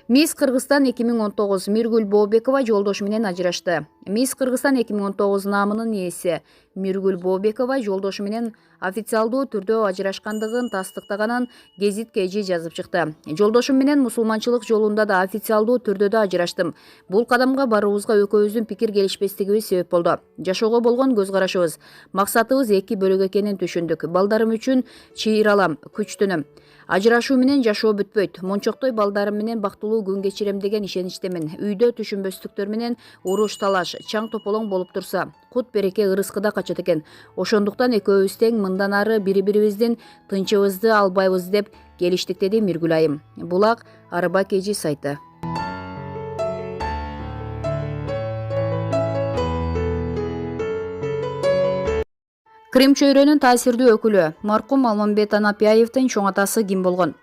Мисс Кыргызстан 2019 Миргүл Бообекова жолдошу менен ажырашты. Мисс Кыргызстан 2019 наамынын ээси Миргүл Бообекова жолдошу менен официалдуу түрдө ажырашкандыгын тастыктаганын Гезит KG жазып чыкты. Жолдошум менен мусулманчылык жолунда да официалдуу түрдө да ажыраштым. Бул кадамга баруубузга экөөбүздүн пикир келишпестигибиз себеп болду. Жашоого болгон көз карашыбыз, максатыбыз эки бөлөк экенин түшүндүк. Балдарым үчүн чыйралам, күчтөнөм. Ажырашуу менен жашоо бүтпөйт. Мончоктой балдарым менен бактылуу күн кечирем деген ишеничтемин. Үйдө түшүнбөстүктөр менен уруш талаш, чаң тополоң болуп турса, кут береке ырыскыда качат экен. Ошондуктан экөөбүз тең мындан ары бири-бирибиздин тынчыбызды албайбыз деп келиштик, деди Миргүл айым. Булак Арба KG сайты. Крим чөйрөнүн таасирдүү өкүлү маркум Алмамбет Анапияевдин чоң атасы ким болгон?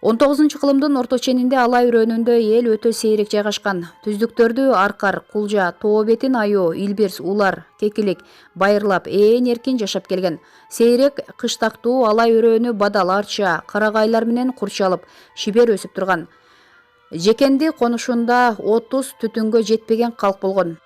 19-кылымдын орто ченинде Алай өрөөнүндө эл өтө сейрек жайгашкан. Түздүктөрдү Аркар, Кулжа, Тоо бетин Айоо, Илбирс, Улар, Кекилик байырлап эркин жашап келген. Сейрек кыштактуу Алай өрөөнү бадал, арча, карагайлар менен курчалып, шибер өсүп турган. Жекенди конушунда 30 түтүнгө жетпеген калк болгон.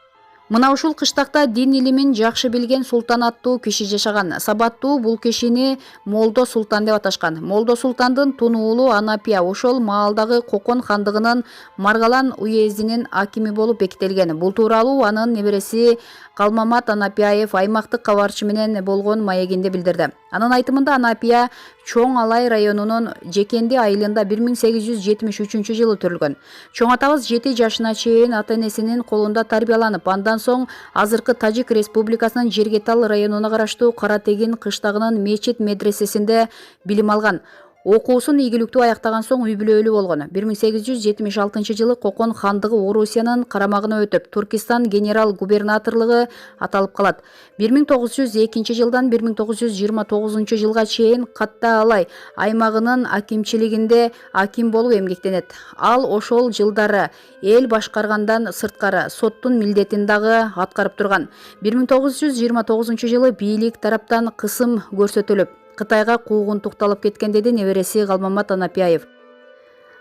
Мына ушул кыштакта дин илимин жакшы билген султан аттуу киши жашаган. Сабаттуу бул кишини Молдо Султан деп аташкан. Молдо Султандын тунуулу Анапия ошол маалдагы Кокон хандыгынын Маргалан уездинин акими болуп бекитилген. Бул тууралуу анын небереси Калмамат Анапияев аймактык кабарчы менен болгон маегинде билдирди. Анын айтымында Анапия Чоң Алай районунун Жекенди айылында 1873 жылы төрүлгөн. Чоң атабыз 7 жашына чейин ата-энесинин колунда тарбияланып, андан соң азыркы Тажик Республикасынын Жергетал районуна караштуу Каратегин кыштагынын мечит медресесинде билим алган. Окуусун ийгиликтүү аяктаган соң үй бүлөлүү болгон. 1876 жылы Кокон хандыгы Орусиянын карамагына өтүп, Туркистан генерал-губернаторлугу аталып калат. 1902 жылдан 1929 жылга чейин Катта Алай аймагынын акимчилигинде аким болуп эмгектенет. Ал ошол жылдары эл башкаргандан сырткары соттун милдетин дагы аткарып турган. 1929 жылы бийлик тараптан кысым көрсөтүлүп, Кытайга куугунтукталып кеткен, деди небереси Калмамат Анапияев.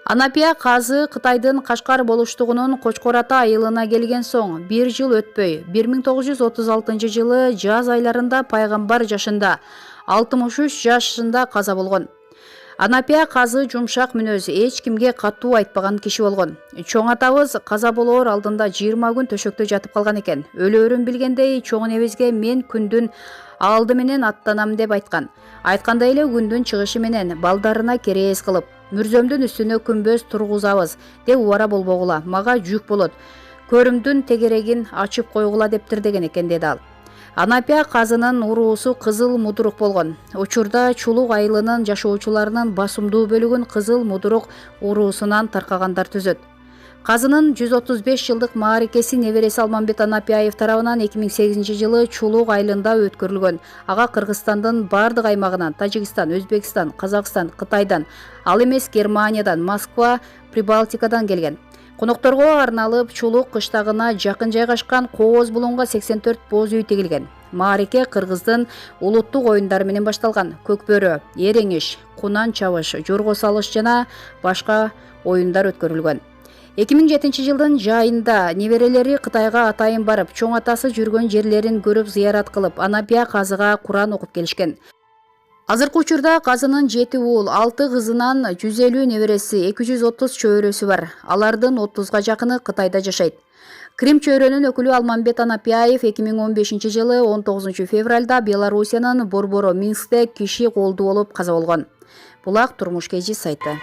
Анапия казы Кытайдын Кашкар болуштугунун Кочкор Ата айылына келген соң 1 жыл өтпөй 1936 жылы жаз айларында пайгамбар жашында 63 жашында каза болгон. Анапия казы жумшак мүнөз, эч кимге катуу айтпаган киши болгон. Чоң атабыз каза болоор алдында 20 күн төшөктө жатып калган экен. Өлөөрүн билгендей чоң энебизге мен күндүн алды менен аттанам деп айткан. Айткандай эле күндүн чыгышы менен балдарына керээс кылып, мүрзөмдүн үстүнө күмбөз тургузабыз деп убара болбогула, мага жүк болот. Көрүмдүн тегерегин ачып койгула дептир деген экен, деди ал. Анапия казынын уруусу Кызыл Мудурук болгон. Учурда Чулук айылынын жашоочуларынын басымдуу бөлүгүн Кызыл Мудурук уруусунан таркагандар түзөт. Казынын 135 жылдык мааракеси небереси Алмамбет Анапияев тарабынан 2008 жылы Чулук айылында өткөрүлгөн. Ага Кыргызстандын бардык аймагынан, Тажикстан, Өзбекстан, Казакстан, Кытайдан, ал эмес Германиядан, Москва, Прибалтикадан келген. Конокторго арналып Чулук кыштагына жакын жайгашкан Кооз булунга 84 боз үй тегилген. Маараке Кыргыздын улуттук оюндары менен башталган. Көкбөрө, эреңиш, кунан чабыш, жорго салыш жана башка оюндар өткөрүлгөн. 2007 жылдын жайында неберелери Кытайга атайын барып, чоң атасы жүргөн жерлерин көрүп зыярат кылып, Анапия казыга Куран окуп келишкен. Азыркы учурда казынын 7 уул, 6 кызынан 150 небереси, 230 чөйрөсү бар. Алардын 30га жакыны Кытайда жашайт. Крим чөйрөнүн өкүлү Алмамбет Анапияев 2015 жылы 19 февралда Белоруссиянын Борборо Минскте киши колду болуп каза болгон. Булак Турмуш KG сайты.